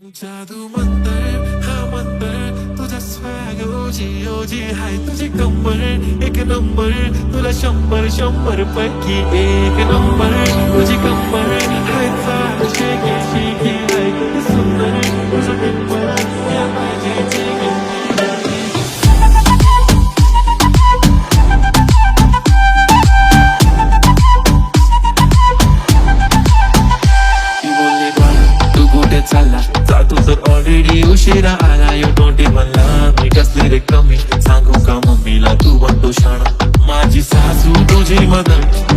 जादू मंतर हा मंतर तुझा स्वॅग ओजी ओजी हाय तुझी कंबर एक नंबर तुला 100 पैकी एक नंबर तुझी कंबर हाय चाल शेकी शेकी हाय किती सुंदर तुझं टिप्पर या पाहिजे चालला जातो तर ऑलरेडी उशिरा आला यू डोंट इवन लव्ह मी कसली रे कमी सांगू का मम्मीला तू बनतो शाणा माझी सासू तुझी मदत